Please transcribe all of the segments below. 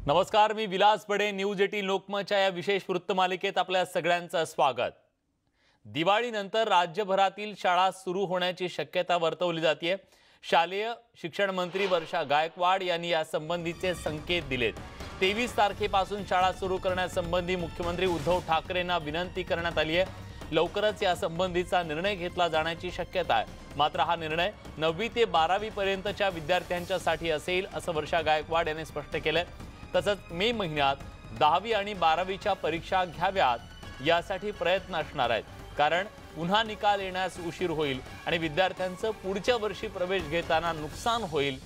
नमस्कार, मी विलास बडे. न्यूज 18 लोकमतच्या या विशेष वृत्तमालिकेत आपल्या सगळ्यांचं स्वागत. दिवाळीनंतर राज्यभरातील शाळा सुरू होण्याची शक्यता वर्तवली जाते. शालेय शिक्षण मंत्री वर्षा गायकवाड यांनी या संबंधीचे संकेत दिलेत. 23 तारखेपासून शाळा सुरू करण्यासंबंधी मुख्यमंत्री उद्धव ठाकरेंना विनंती करण्यात आली आहे. लवकरच या संबंधीचा निर्णय घेतला जाण्याची शक्यता आहे. मात्र हा निर्णय 9वी ते 12वी पर्यंतच्या विद्यार्थ्यांच्यासाठी असेल असं वर्षा गायकवाड यांनी स्पष्ट केलंय. तसंच मे महिन्यात 10वी आणि 12वीच्या परीक्षा घ्याव्यात यासाठी प्रयत्न असणार आहेत. कारण पुन्हा निकाल येण्यास उशीर होईल आणि विद्यार्थ्यांचं पुढच्या वर्षी प्रवेश घेताना नुकसान होईल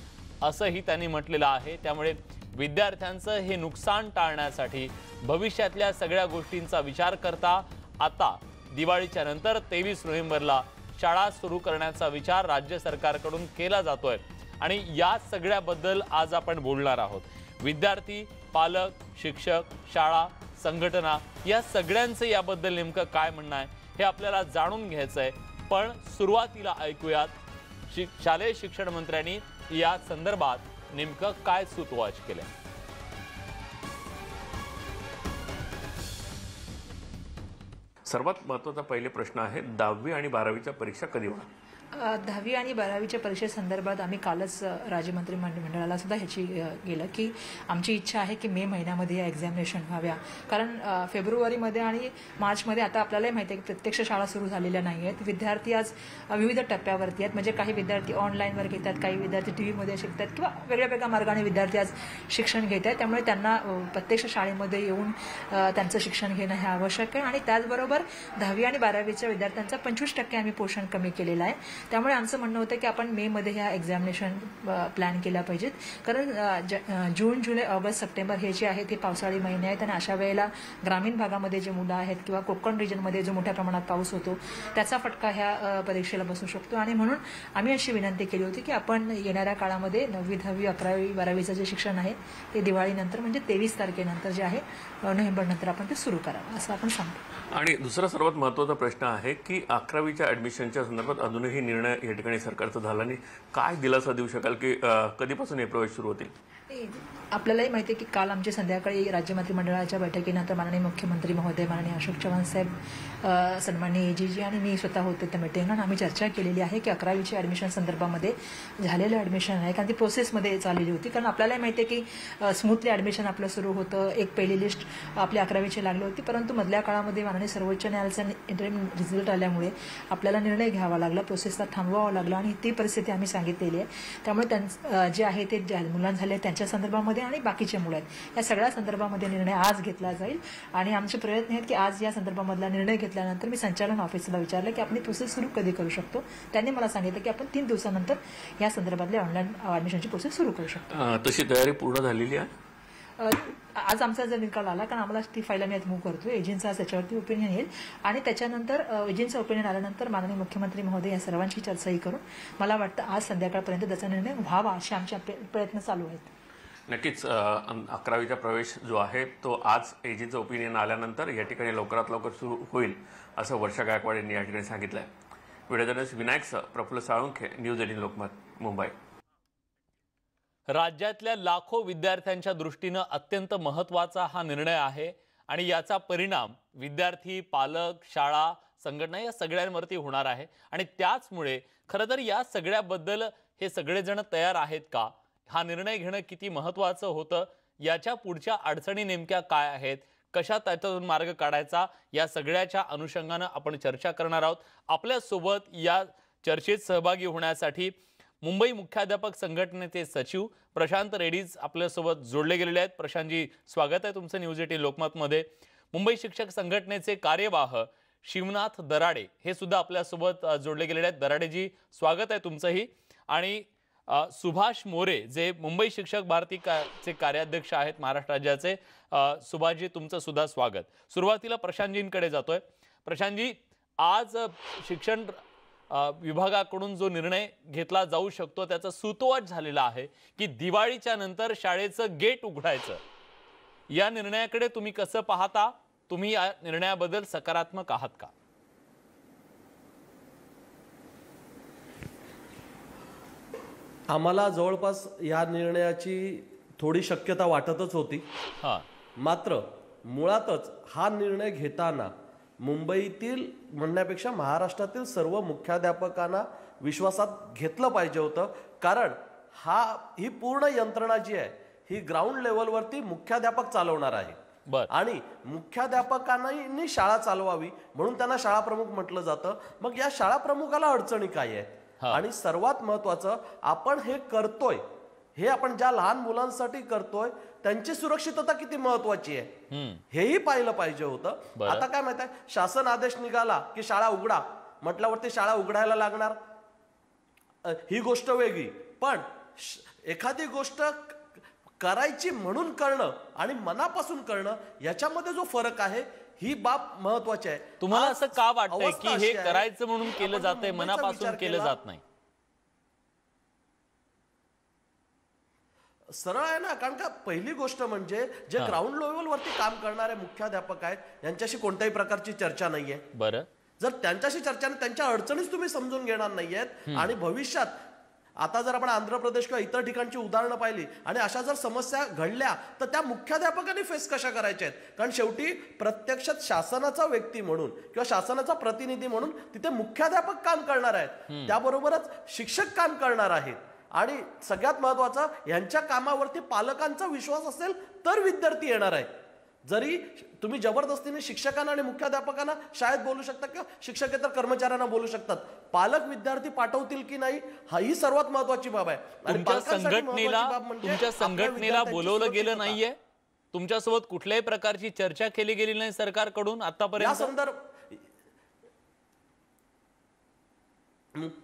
असंही त्यांनी म्हटलेलं आहे. त्यामुळे विद्यार्थ्यांचं हे नुकसान टाळण्यासाठी भविष्यातल्या सगळ्या गोष्टींचा विचार करता आता दिवाळीच्या नंतर 23 नोव्हेंबरला शाळा सुरू करण्याचा विचार राज्य सरकारकडून केला जातोय आणि या सगळ्याबद्दल आज आपण बोलणार आहोत. विद्यार्थी, पालक, शिक्षक, शाळा, संघटना या सगळ्यांचं याबद्दल नेमकं काय म्हणणं आहे हे आपल्याला जाणून घ्यायचं आहे. पण सुरुवातीला ऐकूयात शालेय शिक्षण मंत्र्यांनी या संदर्भात नेमकं काय सूतवाच केलं. सर्वात महत्त्वाचा पहिले प्रश्न आहे 10वी आणि 12वीच्या परीक्षा कधी होणार. 10वी आणि 12वीच्या परीक्षेसंदर्भात आम्ही कालच राज्यमंत्री मंडळाला सुद्धा ह्याची गेलं की आमची इच्छा आहे की मे महिन्यामध्ये या एक्झामिनेशन व्हाव्या. कारण फेब्रुवारीमध्ये आणि मार्चमध्ये आता आपल्यालाही माहिती आहे की प्रत्यक्ष शाळा सुरू झालेल्या नाही आहेत. विद्यार्थी आज विविध टप्प्यावरती आहेत. म्हणजे काही विद्यार्थी ऑनलाईनवर घेतात, काही विद्यार्थी TV मध्ये शिकतात किंवा वेगळ्या वेगळ्या मार्गाने विद्यार्थी आज शिक्षण घेत आहेत. त्यामुळे त्यांना प्रत्यक्ष शाळेमध्ये येऊन त्यांचं शिक्षण घेणं हे आवश्यक आहे. आणि त्याचबरोबर 10वी आणि 12वीच्या विद्यार्थ्यांचा 25% आम्ही पोषण कमी केलेलं आहे. त्यामुळे आमचं म्हणणं होतं की आपण मे मध्ये ह्या एक्झामिनेशन प्लॅन केल्या पाहिजेत. कारण जून, जुलै, ऑगस्ट, सप्टेंबर हे जे आहेत हे पावसाळी महिने आहेत आणि अशा वेळेला ग्रामीण भागामध्ये जे मुलं आहेत किंवा कोकण रिजनमध्ये जो मोठ्या प्रमाणात पाऊस होतो त्याचा फटका ह्या परीक्षेला बसू शकतो. आणि म्हणून आम्ही अशी विनंती केली होती की आपण येणाऱ्या काळामध्ये 9वी, 10वी, 11वी, 12वीचं जे शिक्षण आहे ते दिवाळीनंतर म्हणजे 23 तारखेनंतर जे आहे नोव्हेंबरनंतर आपण ते सुरू करावं असं आपण सांगतो. आणि दुसरा सर्वात महत्त्वाचा प्रश्न आहे की 11वीच्या ॲडमिशनच्या संदर्भात अजूनही निर्णय या ठिकाणी सरकारचा झाला नाही. काय दिलासा देऊ शकाल की कधीपासून हे प्रवेश सुरू होतील. आपल्यालाही माहिती आहे की काल आमच्या संध्याकाळी राज्य मंत्रिमंडळाच्या बैठकीनंतर माननीय मुख्यमंत्री महोदय, माननीय अशोक चव्हाण साहेब, सन्माननीय AGG आणि मी स्वतः होते त्या मीटिंगला. आम्ही चर्चा केलेली आहे की 11वीच्या ॲडमिशन संदर्भामध्ये झालेलं ॲडमिशन आहे कारण ती प्रोसेसमध्ये चाललेली होती. कारण आपल्यालाही माहिती आहे की स्मूथली ॲडमिशन आपलं सुरू होतं. एक पहिली लिस्ट आपली 11वीची लागली होती. परंतु मधल्या काळामध्ये माननीय सर्वोच्च न्यायालयाचा इंटरिम रिझल्ट आल्यामुळे आपल्याला निर्णय घ्यावा लागला, प्रोसेसला थांबवावा लागला आणि ती परिस्थिती आम्ही सांगितलेली आहे. त्यामुळे त्यांचं जे आहे ते मुलांना झाले त्यांच्या संदर्भामध्ये आणि बाकीचे मुलं आहेत या सगळ्या संदर्भामध्ये निर्णय आज घेतला जाईल. आणि आमचे प्रयत्न आहेत की आज या संदर्भामधला निर्णय घेतल्यानंतर मी संचालन ऑफिसला विचारलं की आपण प्रोसेस सुरू कधी करू शकतो. त्यांनी मला सांगितलं की आपण 3 दिवसानंतर या संदर्भातल्या ऑनलाईन ॲडमिशनची प्रोसेस सुरू करू शकतो. तशी तयारी पूर्ण झालेली आहे. आज आमचा जर निकाल आला कारण आम्हाला ती फाईल आम्ही मूव्ह करतो. एजंटचा त्याच्यावरती ओपिनियन येईल आणि त्याच्यानंतर एजंटचं ओपिनियन आल्यानंतर माननीय मुख्यमंत्री महोदय या सर्वांची चर्चाही करून मला वाटतं आज संध्याकाळपर्यंत त्याचा निर्णय व्हावा असे आमचे प्रयत्न चालू आहेत. नक्कीच 11वीचा प्रवेश जो आहे तो आज एजंटचं ओपिनियन आल्यानंतर या ठिकाणी लवकरात लवकर सुरू होईल असं वर्षा गायकवाड यांनी या ठिकाणी सांगितलं आहे. Video journalist Vinayak Prafulla Salunkhe, news 18 Lokmat, Mumbai. राज्यातल्या लाखो विद्यार्थ्यांच्या दृष्टीनं अत्यंत महत्त्वाचा हा निर्णय आहे आणि याचा परिणाम विद्यार्थी, पालक, शाळा, संघटना या सगळ्यांवरती होणार आहे. आणि त्याचमुळे खरं तर या सगळ्याबद्दल हे सगळेजण तयार आहेत का, हा निर्णय घेणं किती महत्त्वाचं होतं, याच्या पुढच्या अडचणी नेमक्या काय आहेत, कशा त्यातून मार्ग काढायचा, या सगळ्याच्या अनुषंगानं आपण चर्चा करणार आहोत. आपल्यासोबत या चर्चेत सहभागी होण्यासाठी मुंबई मुख्याध्यापक संघटनेचे सचिव प्रशांत रेड्डीज आपल्यासोबत जोडले गेलेले आहेत. प्रशांतजी, स्वागत आहे तुमचं न्यूज 18 लोकमतमध्ये. मुंबई शिक्षक संघटनेचे कार्यवाह शिवनाथ दराडे हे सुद्धा आपल्यासोबत जोडले गेलेले आहेत. दराडेजी, स्वागत आहे तुमचंही. आणि सुभाष मोरे जे मुंबई शिक्षक भारतीचे कार्याध्यक्ष आहेत महाराष्ट्र राज्याचे. सुभाषजी, तुमचं सुद्धा स्वागत. सुरुवातीला प्रशांतजींकडे जातोय. प्रशांतजी, आज शिक्षण विभागाकडून जो निर्णय घेतला जाऊ शकतो त्याचा सूतोवाच झालेला आहे की दिवाळीच्या नंतर शाळेचं गेट उघडायचं. या निर्णयाकडे तुम्ही कसं पाहता? तुम्ही या निर्णयाबद्दल सकारात्मक आहात का? आम्हाला जवळपास या निर्णयाची थोडी शक्यता वाटतच होती. हा मात्र मुळातच हा निर्णय घेताना मुंबईतील म्हणण्यापेक्षा महाराष्ट्रातील सर्व मुख्याध्यापकांना विश्वासात घेतलं पाहिजे होतं. कारण ही पूर्ण यंत्रणा जी आहे ही ग्राउंड लेवलवरती मुख्याध्यापक चालवणार आहे. बर आणि मुख्याध्यापकांनी शाळा चालवावी म्हणून त्यांना शाळा प्रमुख म्हटलं जातं. मग या शाळा प्रमुखाला अडचणी काय आहेत? आणि सर्वात महत्वाचं, आपण हे करतोय, हे आपण ज्या लहान मुलांसाठी करतोय त्यांची सुरक्षितता किती महत्वाची आहे हेही पाहिलं पाहिजे होतं. आता काय माहित आहे, शासन आदेश निघाला की शाळा उघडा म्हटल्यावरती शाळा उघडायला लागणार, ही गोष्ट वेगळी. पण एखादी गोष्ट करायची म्हणून करणं आणि मनापासून करणं याच्यामध्ये जो फरक आहे ही बाब महत्वाची आहे. तुम्हाला असं का वाटतंय की हे करायचं म्हणून केलं जातंय, मनापासून केलं जात नाही? सरळ आहे ना, कारण का पहिली गोष्ट म्हणजे जे ग्राउंड लेवलवरती काम करणारे मुख्याध्यापक आहेत यांच्याशी कोणत्याही प्रकारची चर्चा नाहीये. बरं, जर त्यांच्याशी चर्चा नाही, त्यांच्या अडचणीच तुम्ही समजून घेणार नाहीयेत आणि भविष्यात आता जर आपण आंध्र प्रदेश किंवा इतर ठिकाणची उदाहरणं पाहिली आणि अशा जर समस्या घडल्या तर त्या मुख्याध्यापकांनी फेस कशा करायच्या आहेत? कारण शेवटी प्रत्यक्षात शासनाचा व्यक्ती म्हणून किंवा शासनाचा प्रतिनिधी म्हणून तिथे मुख्याध्यापक काम करणार आहेत, त्याबरोबरच शिक्षक काम करणार आहेत. आणि सगळ्यात महत्वाचं, यांच्या कामावरती पालकांचा विश्वास असेल तर विद्यार्थी येणार आहेत. जरी तुम्ही जबरदस्तीने शिक्षकांना आणि मुख्याध्यापकांना शाळेत बोलू शकता किंवा शिक्षकेतर कर्मचाऱ्यांना बोलू शकतात, पालक विद्यार्थी पाठवतील की नाही ही सर्वात महत्वाची बाब आहे. तुमच्या संघटनेला बोलवलं गेलं नाहीये? तुमच्यासोबत कुठल्याही प्रकारची चर्चा केली गेली नाही सरकारकडून आतापर्यंत?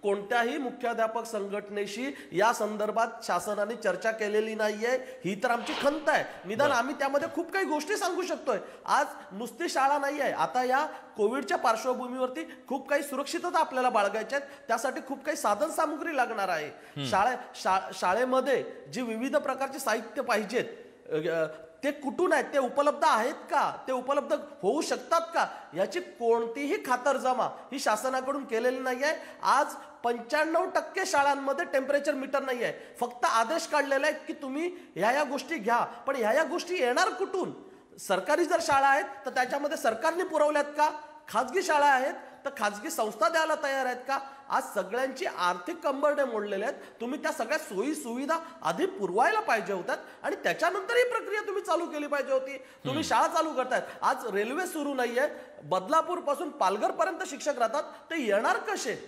कोणत्याही मुख्याध्यापक संघटनेशी या संदर्भात शासनाने चर्चा केलेली नाहीये, ही तर आमची खंत आहे. निदान आम्ही त्यामध्ये खूप काही गोष्टी सांगू शकतोय. आज नुसती शाळा नाही आहे, आता या कोविडच्या पार्श्वभूमीवरती खूप काही सुरक्षितता आपल्याला बाळगायच्या आहेत, त्यासाठी खूप काही साधन सामुग्री लागणार आहे. शाळेमध्ये जी विविध प्रकारचे साहित्य पाहिजेत ते कुठून आहेत, ते उपलब्ध आहेत का, ते उपलब्ध होऊ शकतात का, याची कोणतीही खातरजमा ही शासनाकडून केलेली नाही आहे. आज 95% शाळांमध्ये टेम्परेचर मीटर नाही आहे, फक्त आदेश काढलेला आहे की तुम्ही ह्या गोष्टी घ्या. पण ह्या गोष्टी येणार कुठून? सरकारी जर शाळा आहेत तर त्याच्यामध्ये सरकारने पुरवल्यात का? खाजगी शाळा आहेत तर खाजगी संस्था द्यायला तयार आहेत का? आज सगळ्यांची आर्थिक कंबरडे मोडलेले आहेत. तुम्ही त्या सगळ्या सोयी सुविधा आधी पुरवायला पाहिजे होत्यात आणि त्याच्यानंतर ही प्रक्रिया तुम्ही चालू केली पाहिजे होती. तुम्ही शाळा चालू करतायत, आज रेल्वे सुरू नाहीये, बदलापूर पासून पालघर पर्यंत शिक्षक राहतात, ते येणार कसे?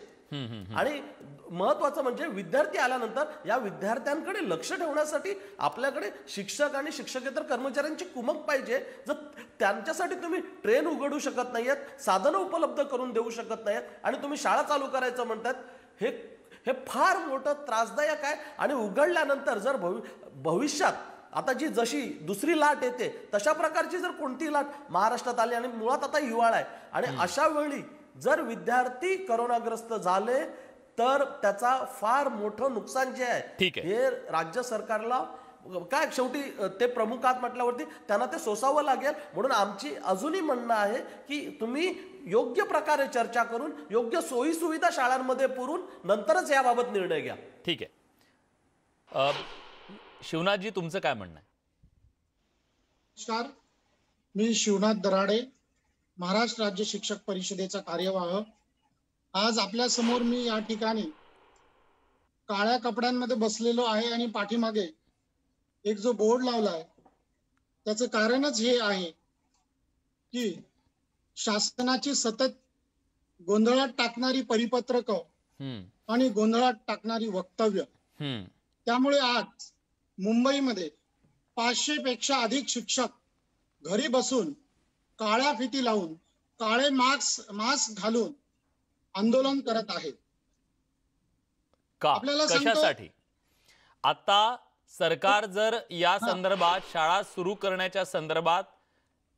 आणि महत्वाचं म्हणजे विद्यार्थी आल्यानंतर या विद्यार्थ्यांकडे लक्ष ठेवण्यासाठी आपल्याकडे शिक्षक आणि शिक्षकेतर कर्मचाऱ्यांची कुमक पाहिजे. जर त्यांच्यासाठी तुम्ही ट्रेन उघडू शकत नाहीयेत, साधनं उपलब्ध करून देऊ शकत नाहीयेत आणि तुम्ही शाळा चालू करायचं म्हणतात, हे फार मोठं त्रासदायक आहे. आणि उघडल्यानंतर जर भविष्यात आता जशी दुसरी लाट येते तशा प्रकारची जर कोणती लाट महाराष्ट्रात आली आणि मुळात आता हिवाळा आहे आणि अशा वेळी जर विद्यार्थी करोनाग्रस्त झाले तर त्याचा फार मोठं नुकसान जे आहे हे राज्य सरकारला काय शेवटी ते प्रमुख आहात म्हटल्यावरती त्यांना ते सोसावं लागेल. म्हणून आमची अजूनही म्हणणं आहे की तुम्ही योग्य प्रकारे चर्चा करून योग्य सोयी सुविधा शाळांमध्ये पुरून नंतरच याबाबत निर्णय घ्या. ठीक आहे. शिवनाथजी, तुमचं काय म्हणणं आहे? नमस्कार, मी शिवनाथ दराडे, महाराष्ट्र राज्य शिक्षक परिषदेचा कार्यवाह. आज आपल्या समोर मी या ठिकाणी काळ्या कपड्यांमध्ये बसलेलो आहे आणि पाठीमागे एक जो बोर्ड लावलाय त्याचं कारणच हे आहे की शासनाची सतत गोंधळात टाकणारी परिपत्रकं आणि गोंधळात टाकणारी वक्तव्य, त्यामुळे आज मुंबईमध्ये 500 पेक्षा अधिक शिक्षक घरी बसून काळ्या फिती लावून काळे मास्क घालून आंदोलन करत आहेत. आपल्याला कशासाठी? आता सरकार जर या संदर्भात शाळा सुरू करण्याच्या संदर्भात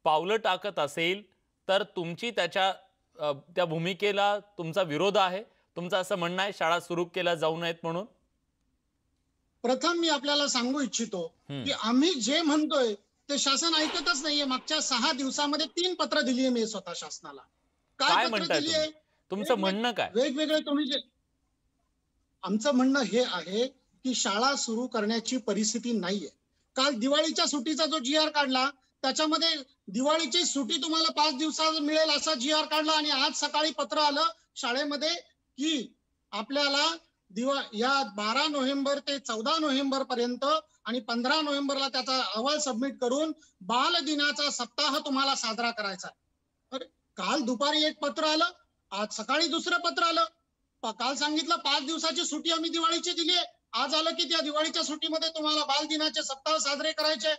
पावलं टाकत असेल तर तुमची त्या भूमिकेला तुमचा विरोध आहे? तुमचं असं म्हणणं आहे शाळा सुरू केल्या जाऊ नयेत म्हणून? प्रथम मी आपल्याला सांगू इच्छितो की आम्ही जे म्हणतोय ते शासन ऐकतच नाहीये. मागच्या 6 दिवसामध्ये 3 पत्र दिली मी स्वतः शासनाला. काय म्हणताय तुमचं म्हणणं काय? वेगवेगळे तुम्ही जे आमचं म्हणणं हे आहे की शाळा सुरू करण्याची परिस्थिती नाहीये. काल दिवाळीच्या सुट्टीचा जो GR काढला त्याच्यामध्ये दिवाळीची सुट्टी तुम्हाला 5 दिवसात मिळेल असा GR काढला आणि आज सकाळी पत्र आलं शाळेमध्ये की आपल्याला या 12 नोव्हेंबर ते 14 नोव्हेंबर पर्यंत आणि 15 नोव्हेंबरला त्याचा अहवाल सबमिट करून बाल दिनाचा सप्ताह तुम्हाला साजरा करायचा आहे. काल दुपारी एक पत्र आलं, आज सकाळी दुसरं पत्र आलं. काल सांगितलं 5 दिवसाची सुट्टी आम्ही दिवाळीची दिली आहे, आज आलं की त्या दिवाळीच्या सुट्टीमध्ये तुम्हाला बाल दिनाचे सप्ताह साजरे करायचे.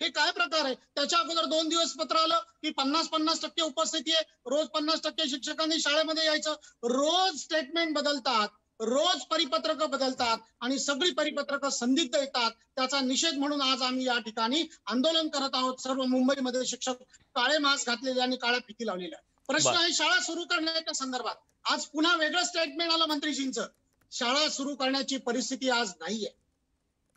हे काय प्रकार आहे? त्याच्या अगोदर 2 दिवस पत्र आलं की 50% उपस्थिती आहे, रोज 50% शिक्षकांनी शाळेमध्ये यायचं. रोज स्टेटमेंट बदलतात, रोज परिपत्रक बदलतात आणि सगळी परिपत्रक संदिग्ध येतात. त्याचा निषेध म्हणून आज आम्ही या ठिकाणी आंदोलन करत आहोत. सर्व मुंबईमध्ये शिक्षक काळे मास्क घातलेले आणि काळ्या फिती लावलेल्या. प्रश्न आहे शाळा सुरू करण्याच्या संदर्भात. आज पुन्हा वेगळं स्टेटमेंट आलं मंत्रीजींचं. शाळा सुरू करण्याची परिस्थिती आज नाहीये.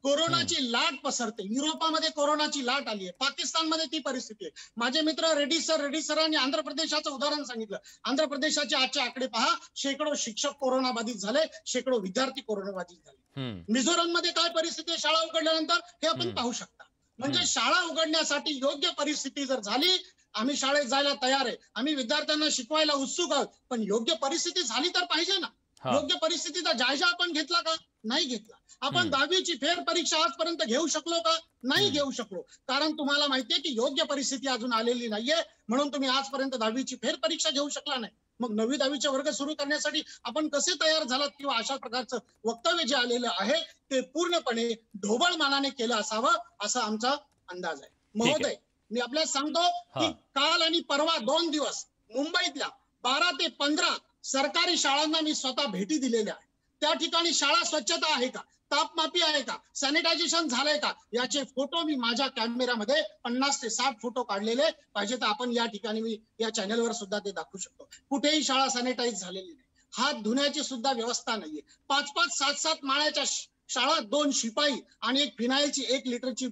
कोरोनाची लाट पसरते. युरोपामध्ये कोरोनाची लाट आली आहे, पाकिस्तानमध्ये ती परिस्थिती आहे. माझे मित्र रेड्डी सरांनी आंध्र प्रदेशाचं उदाहरण सांगितलं. आंध्र प्रदेशाचे आजचे आकडे पहा, शेकडो शिक्षक कोरोना बाधित झाले, शेकडो विद्यार्थी कोरोना बाधित झाले. मिझोराम मध्ये काय परिस्थिती आहे शाळा उघडल्यानंतर हे आपण पाहू शकता. म्हणजे शाळा उघडण्यासाठी योग्य परिस्थिती जर झाली, आम्ही शाळेत जायला तयार आहे, आम्ही विद्यार्थ्यांना शिकवायला उत्सुक आहोत, पण योग्य परिस्थिती झाली तर पाहिजे ना. योग्य परिस्थितीचा जायजा आपण घेतला का? नाही घेतला. आपण 10वीची फेर परीक्षा आजपर्यंत घेऊ शकलो का? नाही घेऊ शकलो. कारण तुम्हाला माहितीये की योग्य परिस्थिती अजून आलेली नाहीये, म्हणून तुम्ही आजपर्यंत 10वीची फेर परीक्षा घेऊ शकला नाही. मग 9वी 10वीचे वर्ग सुरू करण्यासाठी आपण कसे तयार झालात? किंवा अशा प्रकारचं वक्तव्य जे आलेलं आहे ते पूर्णपणे ढोबळ मानाने केलं असावं असा आमचा अंदाज आहे. महोदय, मी आपल्याला सांगतो की काल आणि परवा 2 दिवस मुंबईतल्या 12 ते 15 सरकारी शाळांना मी स्वतः भेटी दिलेल्या आहे. त्या ठिकाणी शाळा स्वच्छता आहे का, तापमापी आहे का, सॅनिटायझेशन झालंय का, याचे फोटो मी माझ्या कॅमेऱ्यामध्ये 50 ते 60 फोटो काढलेले. पाहिजे तर आपण या ठिकाणी मी या चॅनलवर सुद्धा ते दाखवू शकतो. कुठेही शाळा सॅनिटाईज झालेली नाही. हात धुण्याची सुद्धा व्यवस्था नाहीये. 5-5, 7-7 माळ्याच्या शाळा 2 शिपाई आणि एक फिनाईलची 1 लिटरची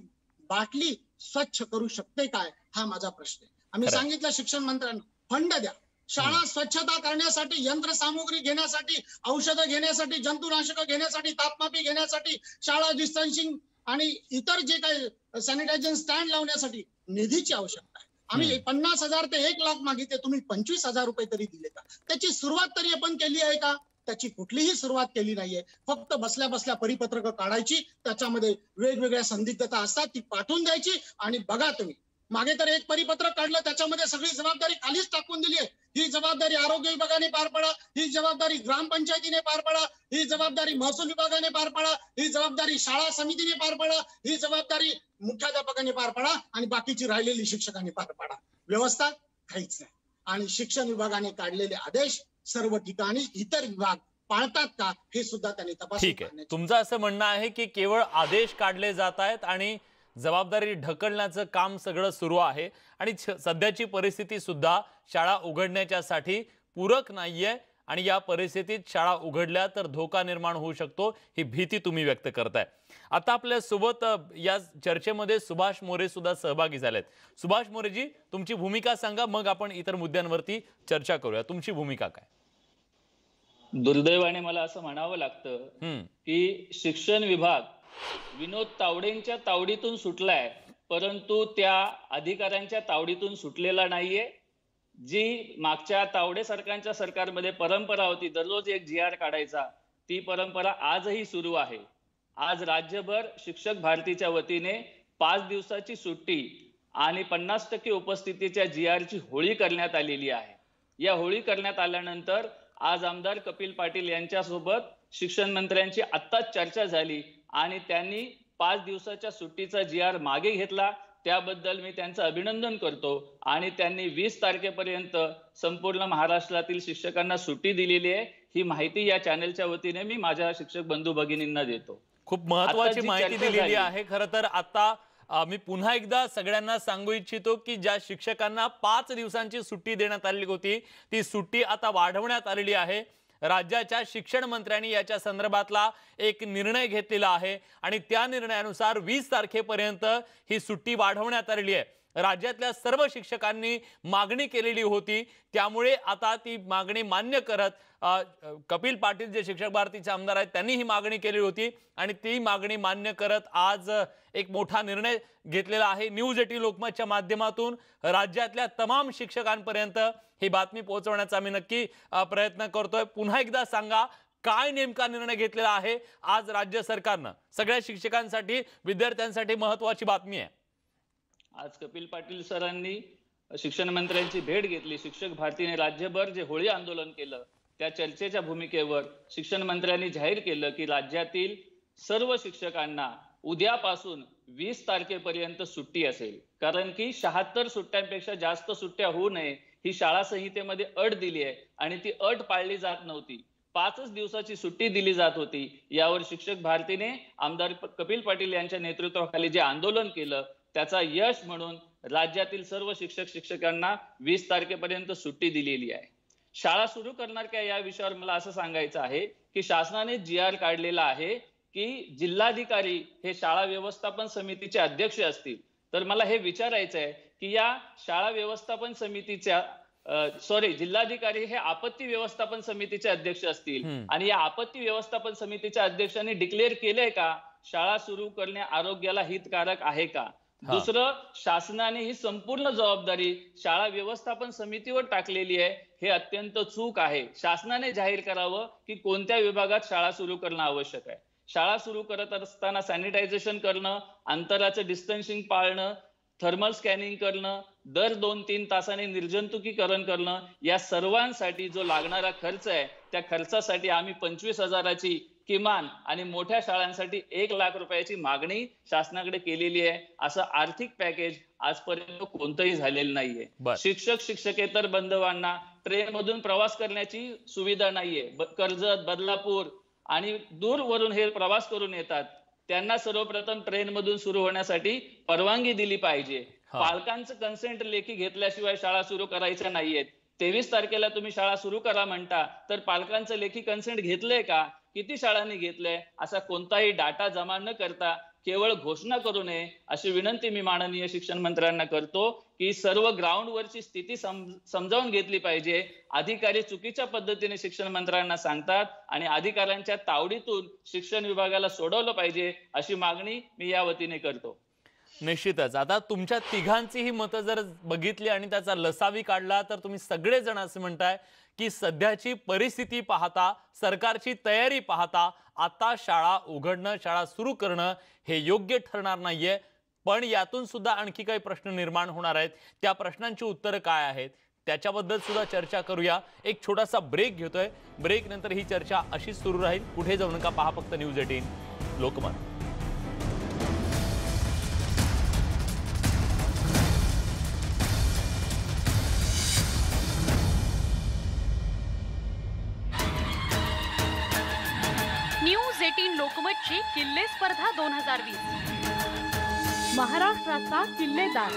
बाटली स्वच्छ करू शकते काय, हा माझा प्रश्न आहे. आम्ही सांगितलं शिक्षण मंत्र्यांना फंड द्या. शाळा स्वच्छता करण्यासाठी, यंत्रसामुग्री घेण्यासाठी, औषधं घेण्यासाठी, जंतुनाशक घेण्यासाठी, तापमापी घेण्यासाठी, शाळा डिस्टन्सिंग आणि इतर जे काही सॅनिटायझेशन स्टँड लावण्यासाठी निधीची आवश्यकता आहे. आम्ही 50,000 ते 1 लाख मागितले, तुम्ही 25,000 रुपये तरी दिले का? त्याची सुरुवात तरी आपण केली आहे का? त्याची कुठलीही सुरुवात केली नाहीये. फक्त बसल्या बसल्या परिपत्रक काढायची, त्याच्यामध्ये वेगवेगळ्या संदिग्धता असतात, ती पाठवून द्यायची आणि बघा तुम्ही. मागे तर एक परिपत्रक काढलं, त्याच्यामध्ये सगळी जबाबदारी खालीच टाकून दिली आहे. ही जबाबदारी आरोग्य विभागाने पार पाडा, ही जबाबदारी ग्रामपंचायतीने पार पाडा, ही जबाबदारी महसूल विभागाने पार पाडा, ही जबाबदारी शाळा समितीने पार पाडा, ही जबाबदारी मुख्याध्यापकाने पार पाडा आणि बाकीची राहिलेली शिक्षकांनी पार पाडा. व्यवस्था काहीच नाही. आणि शिक्षण विभागाने काढलेले आदेश सर्व ठिकाणी इतर विभाग पाळतात का हे सुद्धा त्यांनी तपासून. ठीक आहे, तुमचं असं म्हणणं आहे की केवळ आदेश काढले जात आहेत आणि जबाबदारी ढकलण्याचं काम सगळं सुरू आहे आणि सध्याची परिस्थिती सुद्धा शाळा उघडण्याच्यासाठी पूरक नाहीये आणि या परिस्थितीत शाळा उघडल्या तर धोका निर्माण होऊ शकतो ही भीती तुम्ही व्यक्त करताय. आता आपल्या सोबत या चर्चेमध्ये सुभाष मोरे सुद्धा सहभागी झालेत. सुभाष मोरेजी, तुमची भूमिका सांगा, मग आपण इतर मुद्द्यांवरती चर्चा करूया. तुमची भूमिका काय? दुर्दैवाने मला असं म्हणावं लागतं की शिक्षण विभाग विनोद तावडेंच्या तावडीतून सुटलाय, परंतु त्या अधिकाऱ्यांच्या तावडीतून सुटलेला नाहीये. जी मागच्या तावडे सरकारमध्ये परंपरा होती दररोज एक GR काढायचा, ती परंपरा आजही सुरू आहे. आज राज्यभर शिक्षक भारतीच्या वतीने 5 दिवसाची सुट्टी आणि 50% उपस्थितीच्या GR ची होळी करण्यात आलेली आहे. या होळी करण्यात आल्यानंतर आज आमदार कपिल पाटील यांच्यासोबत शिक्षण मंत्र्यांची आत्ताच चर्चा झाली आणि त्यांनी 5 दिवसाच्या सुट्टीचा GR मागे घेतला. त्याबद्दल मी त्यांचं अभिनंदन करतो आणि त्यांनी 20 तारखेपर्यंत संपूर्ण महाराष्ट्रातील शिक्षकांना सुट्टी दिलेली आहे. ही माहिती या चॅनलच्या वतीने मी माझ्या शिक्षक बंधू भगिनींना देतो. खूप महत्त्वाची माहिती दिलेली आहे. खरं तर आता मी पुन्हा एकदा सगळ्यांना सांगू इच्छितो की ज्या शिक्षकांना 5 दिवसांची सुट्टी देण्यात आलेली होती ती सुट्टी आता वाढवण्यात आलेली आहे. राज्याच्या शिक्षण मंत्र्यांनी याच्या संदर्भातला एक निर्णय घेतलेला आहे आणि त्या निर्णयानुसार 20 तारखेपर्यंत ही सुट्टी वाढवण्यात आलेली आहे. राज्यातल्या सर्व शिक्षकांनी मागणी केलेली होती, त्यामुळे आता ती मागणी मान्य करत कपिल पाटील जे शिक्षक भारतीचे आमदार आहेत त्यांनी ही मागणी केली होती आणि ती मागणी मान्य करत आज एक मोठा निर्णय घेतलेला आहे। न्यूज 18 लोकमतच्या माध्यमातून राज्यातल्या तमाम शिक्षकांपर्यंत ही बातमी पोहोचवण्याचा आम्ही नक्की प्रयत्न करतोय। पुन्हा एकदा सांगा, काय नेमका निर्णय घेतलेला आहे आज राज्य सरकारनं? सगळ्या शिक्षकांसाठी, विद्यार्थ्यांसाठी महत्त्वाची बातमी आहे। आज कपिल पाटील सरांनी शिक्षण मंत्र्यांची भेट घेतली। शिक्षक भारतीने राज्यभर जे होळी आंदोलन केलं त्या चर्चेच्या भूमिकेवर शिक्षण मंत्र्यांनी जाहीर केलं की राज्यातील सर्व शिक्षकांना उद्यापासून 20 तारखेपर्यंत सुट्टी असेल, कारण की 76 सुट्ट्यांपेक्षा जास्त सुट्ट्या होऊ नये ही शाळा संहितेमध्ये अट दिली आहे आणि ती अट पाळली जात नव्हती। 5च दिवसाची सुट्टी दिली जात होती। यावर शिक्षक भारतीने आमदार कपिल पाटील यांच्या नेतृत्वाखाली जे आंदोलन केलं त्याचा यश म्हणून राज्यातील सर्व शिक्षकांना 20 तारखेपर्यंत सुट्टी दिलेली आहे। शाळा सुरू करणार का या विषयावर मला असं सांगायचं आहे की शासनाने GR काढलेला आहे की जिल्हाधिकारी हे शाळा व्यवस्थापन समितीचे अध्यक्ष असतील। तर मला हे विचारायचं आहे की या शाळा व्यवस्थापन समितीच्या जिल्हाधिकारी हे आपत्ती व्यवस्थापन समितीचे अध्यक्ष असतील आणि या आपत्ती व्यवस्थापन समितीच्या अध्यक्षांनी डिक्लेअर केलंय का शाळा सुरू करणे आरोग्याला हितकारक आहे का? दुसरं, शासनाने ही संपूर्ण जबाबदारी शाळा व्यवस्थापन समितीवर टाकलेली आहे, हे अत्यंत चूक आहे। शासनाने जाहीर करावं की कोणत्या विभागात शाळा सुरू करणं आवश्यक आहे। शाळा सुरू करत असताना सॅनिटायझेशन करणं, अंतराचं डिस्टन्सिंग पाळणं, थर्मल स्कॅनिंग करणं, दर 2-3 तासांनी निर्जंतुकीकरण करणं, या सर्वांसाठी जो लागणारा खर्च आहे त्या खर्चासाठी आम्ही 25,000ची किमान आणि मोठ्या शाळांसाठी 1 लाख रुपयाची मागणी शासनाकडे केलेली आहे। असं आर्थिक पॅकेज आजपर्यंत कोणतंही झालेलं नाहीये। शिक्षकेतर बांधवांना ट्रेन मधून प्रवास करण्याची सुविधा नाहीये। कर्जत, बदलापूर आणि दूरवरून हे प्रवास करून येतात, त्यांना सर्वप्रथम ट्रेन मधून सुरू होण्यासाठी परवानगी दिली पाहिजे। पालकांचं कन्सेंट लेखी घेतल्याशिवाय शाळा सुरू करायच्या नाहीयेत। 23 तारखेला तुम्ही शाळा सुरू करा म्हणता, तर पालकांचं लेखी कन्सेंट घेतलंय का? किती शाळांनी घेतलंय? असा कोणताही डाटा जमा न करता केवळ घोषणा करू नये अशी विनंती मी माननीय शिक्षण मंत्र्यांना करतो की सर्व ग्राउंडवरची स्थिती समजावून घेतली पाहिजे। अधिकारी चुकीच्या पद्धतीने शिक्षण मंत्र्यांना सांगतात आणि अधिकाऱ्यांच्या तावडीतून शिक्षण विभागाला सोडवलं पाहिजे अशी मागणी मी या वतीने करतो। निश्चितच आता तुमच्या तिघांची ही मतं जर बघितली आणि त्याचा लसावी काढला तर तुम्ही सगळेजण असं म्हणताय की सध्याची परिस्थिती पाहता, सरकारची तयारी पाहता आता शाळा उघडणं, शाळा सुरू करणं हे योग्य ठरणार नाहीये। पण यातून सुद्धा आणखी काही प्रश्न निर्माण होणार आहेत। त्या प्रश्नांची उत्तरं काय आहेत त्याच्याबद्दल सुद्धा चर्चा करूया। एक छोटासा ब्रेक घेतोय, ब्रेक नंतर ही चर्चा अशीच सुरू राहील। कुठे जाऊ नका, पहा फक्त न्यूज 18 लोकमत। न्यूज 18 लोकमतची किल्ले स्पर्धा 2020 महाराष्ट्राचा किल्लेदार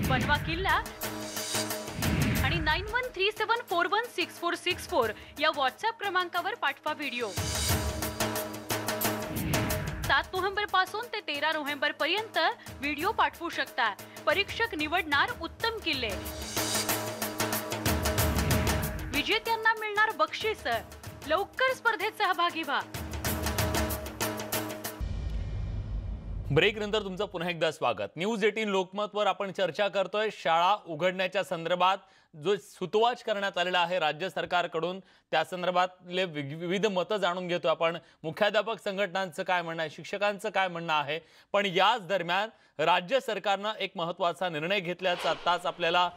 बनवा किल्ला आणि 9137416464 या व्हॉट्सअप क्रमांकावर पाठवा व्हिडिओ। 7 नोव्हेंबर पासून ते 13 नोव्हेंबर पर्यंत व्हिडिओ पाठवू शकता। परीक्षक निवडणार उत्तम किल्ले, विजेत्यांना मिळणार बक्षीस। लवकर स्पर्धेत सहभागी व्हा। ब्रेक नंतर तुमचं पुन्हा एकदा स्वागत। न्यूज 18 लोकमतवर आपण चर्चा करतोय शाळा उघडण्याच्या संदर्भात जो सुतवाच करण्यात आलेला आहे राज्य सरकारकडून, त्या संदर्भातले विविध मतं जाणून घेतो आपण। मुख्याध्यापक संघटनांचं काय म्हणणं आहे, शिक्षकांचं काय म्हणणं आहे, पण याच दरम्यान राज्य सरकारनं एक महत्त्वाचा निर्णय घेतल्याचं आत्ताच आपल्याला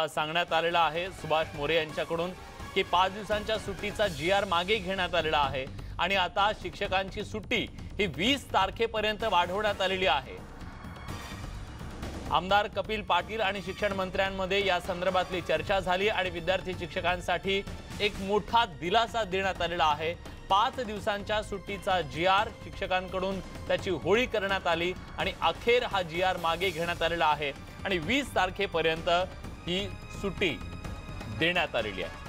सांगण्यात आलेला आहे सुभाष मोरे यांच्याकडून की 5 दिवसांच्या सुट्टीचा GR मागे घेण्यात आलेला आहे आणि आता शिक्षकांची सुट्टी ही 20 तारखेपर्यंत वाढवण्यात आलेली आहे। आमदार कपिल पाटील आणि शिक्षण मंत्र्यांमध्ये या संदर्भातली चर्चा झाली आणि विद्यार्थी शिक्षकांसाठी एक मोठा दिलासा देण्यात आलेला आहे। 5 दिवसांच्या सुट्टीचा GR शिक्षकांकडून त्याची होळी करण्यात आली आणि अखेर हा GR मागे घेण्यात आलेला आहे आणि 20 तारखेपर्यंत ही सुट्टी देण्यात आलेली आहे।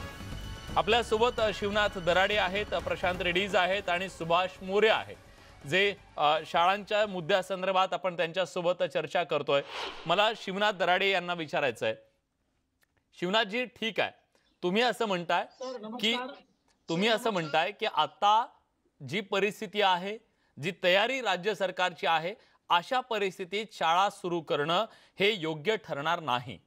आपल्या सोबत शिवनाथ दराडे आहेत, प्रशांत रेड्डीज आहेत आणि सुभाष मोरे आहेत। जे शाळांच्या मुद्द्यासंदर्भात आपण त्यांच्यासोबत चर्चा करतोय. मला शिवनाथ दराडे यांना विचारायचं आहे. शिवनाथजी, ठीक आहे, तुम्ही असं म्हणताय की आता जी परिस्थिती आहे, जी तयारी राज्य सरकारची आहे, अशा परिस्थितीत शाळा सुरू करणं हे योग्य ठरणार नाही.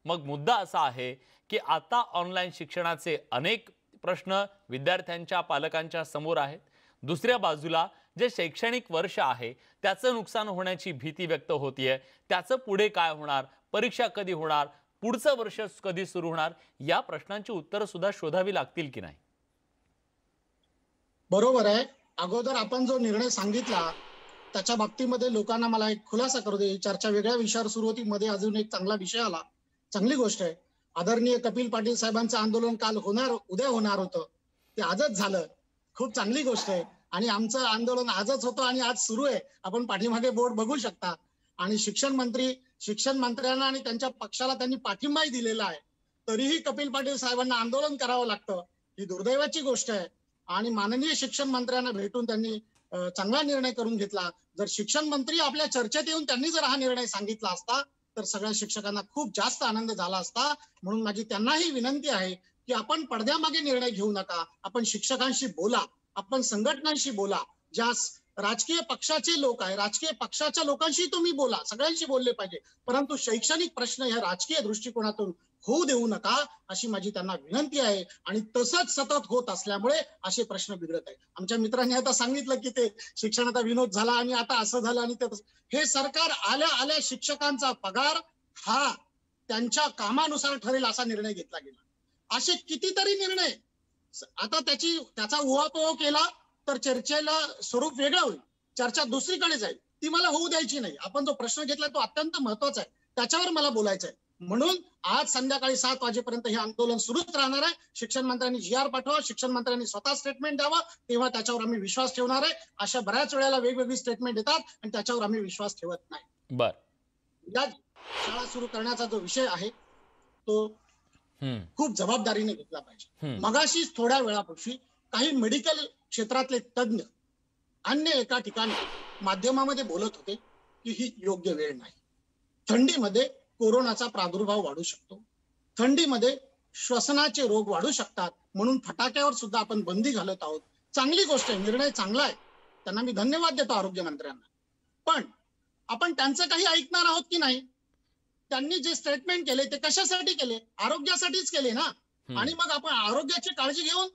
मग मुद्दा असा आहे की आता ऑनलाईन शिक्षणाचे अनेक प्रश्न विद्यार्थ्यांच्या पालकांच्या समोर आहेत. दुसऱ्या बाजूला जे शैक्षणिक वर्ष आहे त्याचं नुकसान होण्याची भीती व्यक्त होतीये. त्याचं पुढे काय होणार, परीक्षा कधी होणार, पुढचं वर्ष कधी सुरू होणार, या प्रश्नांची उत्तरं सुद्धा शोधावी लागतील की नाही? बरोबर आहे. अगोदर आपण जो निर्णय सांगितला त्याच्या बाबतीमध्ये लोकांना मला एक खुलासा करू दे. चर्चा वेगळ्या विषयावर सुरू होती, मध्ये अजून एक चांगला विषय आला. चांगली गोष्ट आहे. आदरणीय कपिल पाटील साहेबांचं आंदोलन काल उद्या होणार होतं, ते आजच झालं. खूप चांगली गोष्ट आहे. आणि आमचं आंदोलन आजच होतं आणि आज सुरू आहे. आपण पाठीमागे बोर्ड बघू शकता. आणि शिक्षण मंत्र्यांना आणि त्यांच्या पक्षाला त्यांनी पाठिंबाही दिलेला आहे. तरीही कपिल पाटील साहेबांना आंदोलन करावं लागतं, ही दुर्दैवाची गोष्ट आहे. आणि माननीय शिक्षण मंत्र्यांना भेटून त्यांनी चांगला निर्णय करून घेतला. जर शिक्षण मंत्री आपल्या चर्चेत येऊन त्यांनी जर हा निर्णय सांगितला असता तर सगळ्या शिक्षकांना खूप जास्त आनंद झाला असता. म्हणून माझी त्यांनाही विनंती आहे की आपण पडद्यामागे निर्णय घेऊ नका. आपण शिक्षकांशी बोला, आपण संघटनांशी बोला. ज्या राजकीय पक्षाचे लोक आहे, राजकीय पक्षाच्या लोकांशी तुम्ही बोला, सगळ्यांशी बोलले पाहिजे. परंतु शैक्षणिक प्रश्न ह्या राजकीय दृष्टिकोनातून होऊ देऊ नका, अशी माझी त्यांना विनंती आहे. आणि तसंच सतत होत असल्यामुळे असे प्रश्न बिघडत आहेत. आमच्या मित्रांनी आता सांगितलं की ते शिक्षणाचा विनोद झाला आणि आता असं झालं आणि हे सरकार आल्या शिक्षकांचा पगार हा त्यांच्या कामानुसार ठरेल असा निर्णय घेतला गेला. असे कितीतरी निर्णय. आता त्याचा उहापोह केला तर चर्चेला स्वरूप वेगळं होईल, चर्चा दुसरीकडे जाईल. ती मला होऊ द्यायची नाही. आपण जो प्रश्न घेतला तो अत्यंत महत्वाचा आहे, त्याच्यावर मला बोलायचं आहे. म्हणून आज संध्याकाळी 7 वाजेपर्यंत हे आंदोलन सुरूच राहणार आहे. शिक्षण मंत्र्यांनी GR पाठवा, शिक्षण मंत्र्यांनी स्वतः स्टेटमेंट द्यावं, तेव्हा त्याच्यावर आम्ही विश्वास ठेवणार आहे. अशा बऱ्याच वेळेला वेगवेगळी स्टेटमेंट येतात आणि त्याच्यावर आम्ही विश्वास ठेवत नाही. या शाळा सुरू करण्याचा जो विषय आहे तो खूप जबाबदारीने घेतला पाहिजे. मगाशीच थोड्या वेळापूर्वी काही मेडिकल क्षेत्रातले तज्ञ अन्य एका ठिकाणी माध्यमामध्ये बोलत होते की ही योग्य वेळ नाही. थंडीमध्ये कोरोनाचा प्रादुर्भाव वाढू शकतो, थंडीमध्ये श्वसनाचे रोग वाढू शकतात, म्हणून फटाक्यावर सुद्धा आपण बंदी घालत आहोत. चांगली गोष्ट आहे, निर्णय चांगला आहे, त्यांना मी धन्यवाद देतो आरोग्यमंत्र्यांना. पण आपण त्यांचं काही ऐकणार आहोत की नाही? त्यांनी जे स्टेटमेंट केले ते कशासाठी केले? आरोग्यासाठीच केले ना. आणि मग आपण आरोग्याची काळजी घेऊन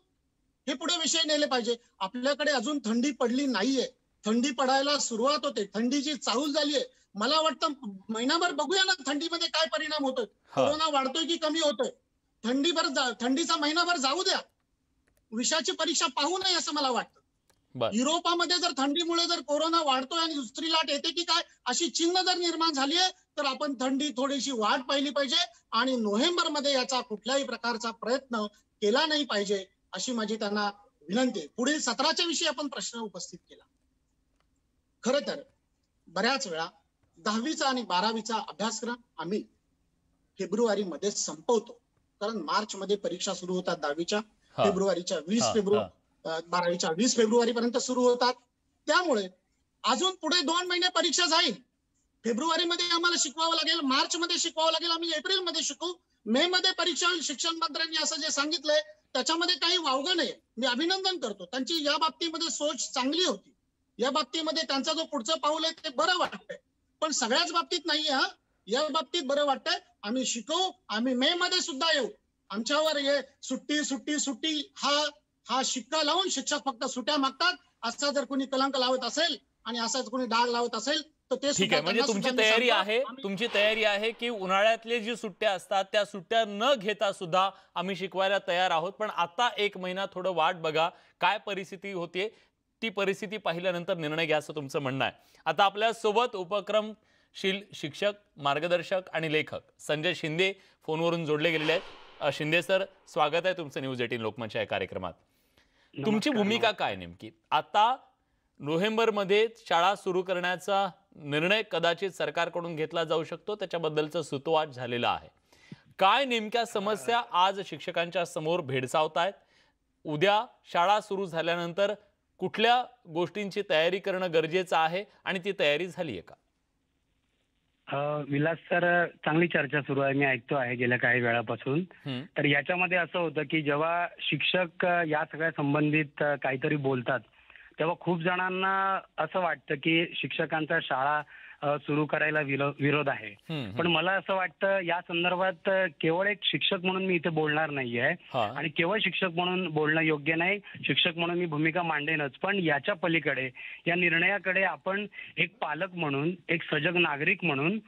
हे पुढे विषय नेले पाहिजे. आपल्याकडे अजून थंडी पडली नाहीये, थंडी पडायला सुरुवात होते, थंडीची चाहूल झालीये. मला वाटतं महिनाभर बघूया ना थंडीमध्ये काय परिणाम होतोय, कोरोना वाढतोय की कमी होतोय. थंडीचा महिनाभर जाऊ द्या, विषाची परीक्षा पाहू नये असं मला वाटतं. युरोपामध्ये जर थंडीमुळे जर कोरोना वाढतोय आणि दुसरी लाट येते की काय अशी चिन्ह जर निर्माण झाली आहे तर आपण थंडी थोडीशी वाट पाहिली पाहिजे आणि नोव्हेंबरमध्ये याचा कुठल्याही प्रकारचा प्रयत्न केला नाही पाहिजे, अशी माझी त्यांना विनंती आहे. पुढील सत्राच्या विषयी आपण प्रश्न उपस्थित केला. खरं तर बऱ्याच वेळा 10वीचा आणि 12वीचा अभ्यासक्रम आम्ही फेब्रुवारीमध्ये संपवतो, कारण मार्च मध्ये परीक्षा सुरू होतात 10वीच्या, फेब्रुवारीच्या 20 फेब्रुवारी 12वीच्या 20 फेब्रुवारी पर्यंत सुरू होतात. त्यामुळे अजून पुढे 2 महिने परीक्षा जाईल. फेब्रुवारीमध्ये आम्हाला शिकवावं लागेल, मार्च मध्ये शिकवावं लागेल, आम्ही एप्रिल मध्ये शिकू, मे मध्ये परीक्षा होईल. शिक्षण मंत्र्यांनी असं जे सांगितलंय त्याच्यामध्ये काही वावगं नाही. मी अभिनंदन करतो, त्यांची या बाबतीमध्ये सोच चांगली होती. या बाबतीमध्ये त्यांचा जो पुढचं पाऊल आहे ते बरं वाटतंय. पण सगळ्याच बाबतीत नाहीये. या बाबतीत बरं वाटतंय. आम्ही शिकवू, आम्ही मे मध्ये सुद्धा येऊ. आमच्यावर हे सुट्टी सुट्टी सुट्टी हा शिक्का लावून शिक्षक फक्त सुट्या मागतात असा जर कोणी कलंक लावत असेल आणि असाच कोणी डाग लावत असेल तर ते ठीक आहे. म्हणजे तुमची तयारी आहे की उन्हाळ्यातले जी सुट्ट्या असतात त्या सुट्ट्या न घेता सुद्धा आम्ही शिकवायला तयार आहोत. पण आता 1 महिना थोडं वाट बघा, काय परिस्थिती होते ती परिस्थिती पाहिल्यानंतर निर्णय घ्या, असं तुमचं म्हणणं आहे. आता आपल्या सोबत उपक्रमशील शिक्षक, मार्गदर्शक आणि लेखक संजय शिंदे फोनवरून जोडले गेलेले आहेत. शिंदे सर, स्वागत आहे तुमचं न्यूज 18 लोकमतच्या या कार्यक्रमात. तुमची भूमिका काय नेमकी? आता नोव्हेंबरमध्ये शाळा सुरू करण्याचा निर्णय कदाचित सरकारकडून घेतला जाऊ शकतो, त्याच्याबद्दलचं सुतोवाच झालेला आहे. काय नेमक्या समस्या आज शिक्षकांच्या समोर भेडसावत आहेत? उद्या शाळा सुरू झाल्यानंतर कुठल्या गोष्टींची तयारी करणं गरजेचं आहे आणि ती तयारी झाली आहे का? विलास सर, चांगली चर्चा सुरू आहे, मी ऐकतो आहे गेल्या काही वेळापासून. तर याच्यामध्ये असं होतं की जेव्हा शिक्षक या सगळ्या संबंधित काहीतरी बोलतात तेव्हा खूप जणांना असं वाटतं की शिक्षकांचा शाळा सुरू करायला विरोध आहे. पण मला असं वाटतं या संदर्भात केवळ एक शिक्षक म्हणून मी इथे बोलणार नाहीये आणि केवळ शिक्षक म्हणून बोलणं योग्य नाही, शिक्षक म्हणून मी भूमिका मांडेनच, पण याच्या पलीकडे या निर्णयाकडे आपण एक पालक म्हणून, एक सजग नागरिक म्हणून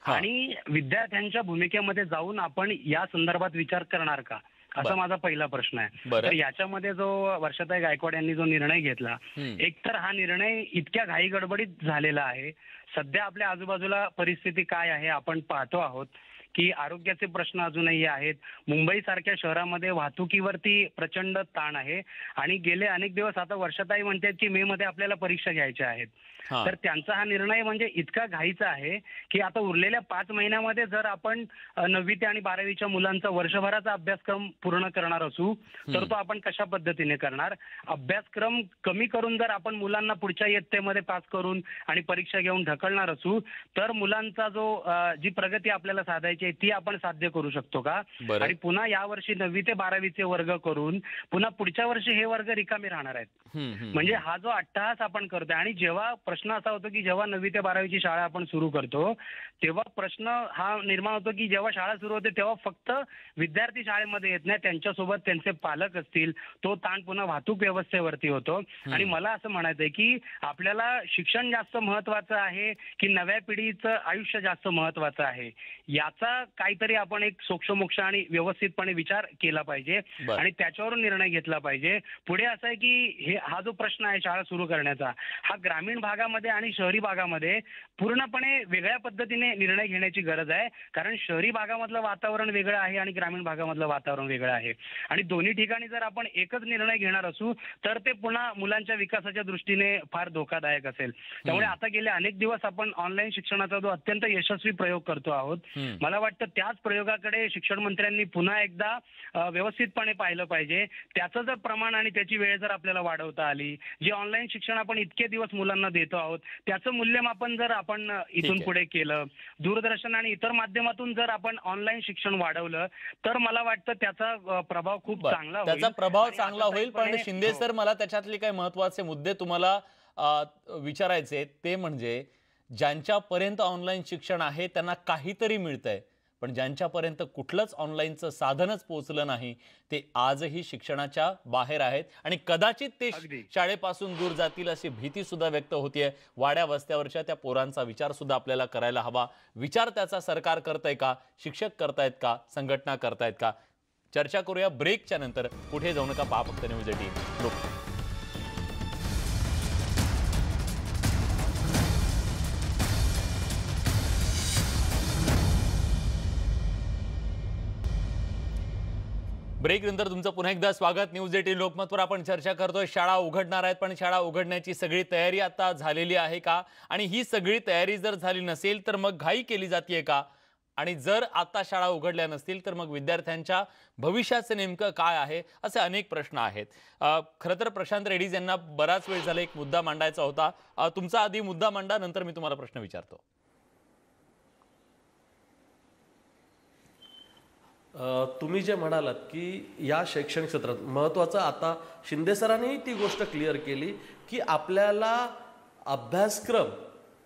आणि विद्यार्थ्यांच्या भूमिकेमध्ये जाऊन आपण या संदर्भात विचार करणार का, असा माझा पहिला प्रश्न आहे. तर याच्यामध्ये जो वर्षाताई गायकवाड यांनी जो निर्णय घेतला, एकतर हा निर्णय इतक्या घाई गडबडीत झालेला आहे. सध्या आपल्या आजूबाजूला परिस्थिती काय आहे आपण पाहतो आहोत की आरोग्याचे प्रश्न अजूनही आहेत. मुंबई सारख्या शहरामध्ये वाहतुकीवरती प्रचंड ताण आहे आणि गेले अनेक दिवस आता वर्षाताई म्हणतात की मे मध्ये आपल्याला परीक्षा घ्यायच्या आहेत. तर त्यांचा हा निर्णय म्हणजे इतका घाईचा आहे की आता उरलेल्या 5 महिन्यामध्ये जर आपण 9वी ते आणि 12वीच्या मुलांचा वर्षभराचा अभ्यासक्रम पूर्ण करणार असू तर तो आपण कशा पद्धतीने करणार? अभ्यासक्रम कमी करून जर आपण मुलांना पुढच्या इयत्तेमध्ये पास करून आणि परीक्षा घेऊन ढकलणार असू तर मुलांचा जो जी प्रगती आपल्याला साधायची आहे ती आपण साध्य करू शकतो का? आणि पुन्हा यावर्षी 9वी ते 12वीचे वर्ग करून पुन्हा पुढच्या वर्षी हे वर्ग रिकामी राहणार आहेत. म्हणजे हा जो अट्टहास आपण करतोय आणि जेव्हा प्रश्न असा होतो की जेव्हा 9वी ते 12वीची शाळा आपण सुरू करतो तेव्हा प्रश्न हा निर्माण होतो की जेव्हा शाळा सुरू होते तेव्हा फक्त विद्यार्थी शाळेमध्ये येत नाही, त्यांच्यासोबत त्यांचे पालक असतील, तो ताण पुन्हा वाहतूक व्यवस्थेवरती होतो. आणि मला असं म्हणायचंय की आपल्याला शिक्षण जास्त महत्वाचं आहे की नव्या पिढीचं आयुष्य जास्त महत्वाचं आहे, याचा काहीतरी आपण एक सोक्षमोक्ष आणि व्यवस्थितपणे विचार केला पाहिजे आणि त्याच्यावरून निर्णय घेतला पाहिजे. पुढे असं आहे की हा जो प्रश्न आहे शाळा सुरू करण्याचा, हा ग्रामीण भागामध्ये आणि शहरी भागामध्ये पूर्णपणे वेगळ्या पद्धतीने निर्णय घेण्याची गरज आहे. कारण शहरी भागामधलं वातावरण वेगळं आहे आणि ग्रामीण भागामधलं वातावरण वेगळं आहे आणि दोन्ही ठिकाणी जर आपण एकच निर्णय घेणार असू तर ते पुन्हा मुलांच्या विकासाच्या दृष्टीने फार धोकादायक असेल. त्यामुळे आता गेले अनेक दिवस आपण ऑनलाईन शिक्षणाचा जो अत्यंत यशस्वी प्रयोग करतो आहोत, मला वाटतं त्याच प्रयोगाकडे शिक्षण मंत्र्यांनी पुन्हा एकदा व्यवस्थितपणे पाहिलं पाहिजे. त्याचं जर प्रमाण आणि त्याची वेळ जर आपल्याला वाढवता आली, जे ऑनलाईन शिक्षण आपण इतके दिवस मुलांना देतो आहोत त्याचं मूल्यमापन जर आपण इथून पुढे केलं, दूरदर्शन आणि इतर माध्यमातून जर आपण ऑनलाईन शिक्षण वाढवलं तर मला वाटतं त्याचा प्रभाव खूप चांगला होईल. त्याचा प्रभाव चांगला होईल. पण शिंदे सर, मला त्याच्यातले काही महत्वाचे मुद्दे तुम्हाला विचारायचे ते म्हणजे ज्यांच्यापर्यंत ऑनलाईन शिक्षण आहे त्यांना काहीतरी मिळतंय, पण ज्यांच्यापर्यंत कुठलंच ऑनलाईनचं साधनच पोहोचलं नाही ते आजही शिक्षणाच्या बाहेर आहेत आणि कदाचित ते शाळेपासून दूर जातील अशी भीती सुद्धा व्यक्त होतीये. वाड्या वस्त्यावरच्या त्या पोरांचा विचार सुद्धा आपल्याला करायला हवा. विचार त्याचा सरकार करतंय का, शिक्षक करतायत का, संघटना करतायत का? चर्चा करूया ब्रेकच्या नंतर. कुठे जाऊ नका, पहा फक्त न्यूज 18 लोक. ब्रेक नंतर तुमचं पुन्हा एकदा स्वागत. न्यूज 18 लोकमतवर आपण चर्चा करतोय. शाळा उघडणार आहेत, पण शाळा उघडण्याची सगळी तयारी आता झालेली आहे का? आणि ही सगळी तयारी जर झाली नसेल तर मग घाई केली जाते का? आणि जर आता शाळा उघडल्या नसतील तर मग विद्यार्थ्यांच्या भविष्याचं नेमकं काय आहे, असे अनेक प्रश्न आहेत. खरं तर प्रशांत रेड्डी यांना बराच वेळ झाला एक मुद्दा मांडायचा होता. तुमचा आधी मुद्दा मांडा, नंतर मी तुम्हाला प्रश्न विचारतो. तुम्ही जे म्हणालात की या शैक्षणिक क्षेत्रात महत्त्वाचं, आता शिंदे सरांनी ती गोष्ट क्लिअर केली की आपल्याला अभ्यासक्रम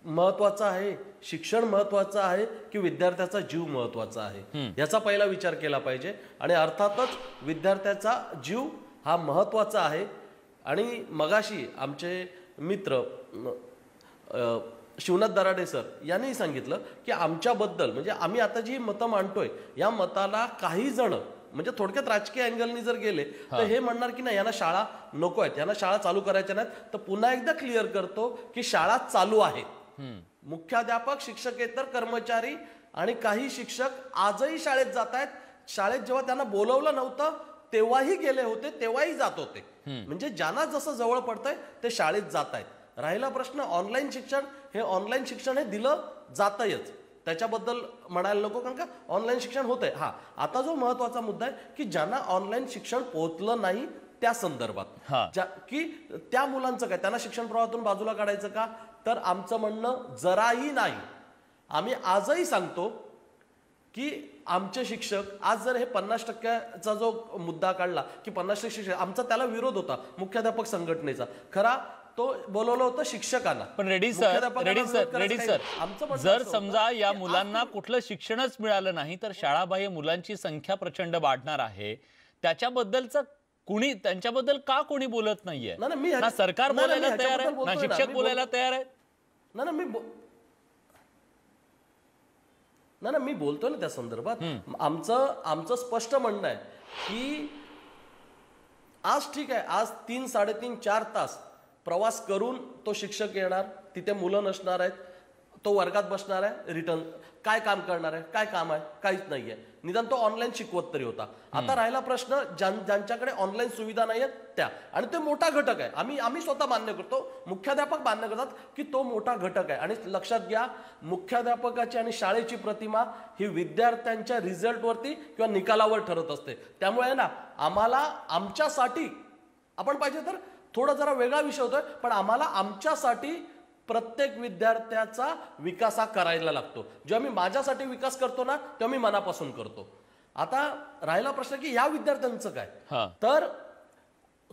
महत्त्वाचा आहे, शिक्षण महत्त्वाचं आहे की विद्यार्थ्याचा जीव महत्त्वाचा आहे, याचा पहिला विचार केला पाहिजे. आणि अर्थातच विद्यार्थ्याचा जीव हा महत्त्वाचा आहे. आणि मगाशी आमचे मित्र शिवनाथ दराडे सर यांनी सांगितलं की आमच्याबद्दल, म्हणजे आम्ही आता जी मतं मांडतोय या मताला काही जण म्हणजे थोडक्यात राजकीय अँगलनी जर गेले तर हे म्हणणार की नाही यांना शाळा नको आहेत, यांना शाळा चालू करायच्या नाहीत. तर पुन्हा एकदा क्लिअर करतो की शाळा चालू आहे. मुख्याध्यापक, शिक्षकेतर कर्मचारी आणि काही शिक्षक आजही शाळेत जात आहेत. शाळेत जेव्हा त्यांना बोलवलं नव्हतं तेव्हाही गेले होते, तेव्हाही जात होते. म्हणजे ज्यांना जसं जवळ पडतंय ते शाळेत जात आहेत. राहिला प्रश्न ऑनलाईन शिक्षण, हे ऑनलाईन शिक्षण हे दिलं जातंयच, त्याच्याबद्दल म्हणायला नको, कारण का ऑनलाईन शिक्षण होतंय. हा, आता जो महत्त्वाचा मुद्दा आहे की ज्यांना ऑनलाईन शिक्षण पोहोचलं नाही त्या संदर्भात की त्या मुलांचं काय, त्यांना शिक्षण प्रवाहातून बाजूला काढायचं का? तर आमचं म्हणणं जराही नाही. आम्ही आजही सांगतो की आमचे शिक्षक, आज जर हे 50%चा जो मुद्दा काढला की 50% शिक्षक, आमचा त्याला विरोध होता मुख्याध्यापक संघटनेचा. खरा तो बोलवलं होतं शिक्षकांना. पण रेडी सर, जर समजा या मुलांना कुठलं शिक्षणच मिळालं नाही तर शाळाबाह्य मुलांची संख्या प्रचंड वाढणार आहे, त्याच्याबद्दलचं कुणी, त्यांच्याबद्दल का कोणी बोलत नाहीये? ना सरकार बोलायला तयार आहे, ना शिक्षक बोलायला तयार आहे. मी बोलतोय ना त्या संदर्भात. आमचं स्पष्ट म्हणणं आहे की आज ठीक आहे, आज 3, 3.5, 4 तास प्रवास करून तो शिक्षक येणार, तिथे मुलं नसणार आहेत, तो वर्गात बसणार आहे, रिटर्न काय काम करणार आहे? काय काम आहे? काहीच नाहीये. निदान तो ऑनलाईन शिकवत तरी होता. आता राहिला प्रश्न ज्यांच्याकडे ऑनलाईन सुविधा नाही आहेत त्या, आणि ते मोठा घटक आहे. आम्ही स्वतः मान्य करतो, मुख्याध्यापक मान्य करतात की तो मोठा घटक आहे. आणि लक्षात घ्या, मुख्याध्यापकाची आणि शाळेची प्रतिमा ही विद्यार्थ्यांच्या रिझल्टवरती किंवा निकालावर ठरत असते. त्यामुळे ना आम्हाला आमच्यासाठी, आपण पाहिजे तर थोडा जरा वेगळा विषय होतोय, पण आम्हाला आमच्यासाठी प्रत्येक विद्यार्थ्याचा विकास हा करायला लागतो. जेव्हा मी माझ्यासाठी विकास करतो ना, तेव्हा मी मनापासून करतो. आता राहिला प्रश्न की या विद्यार्थ्यांचं काय, तर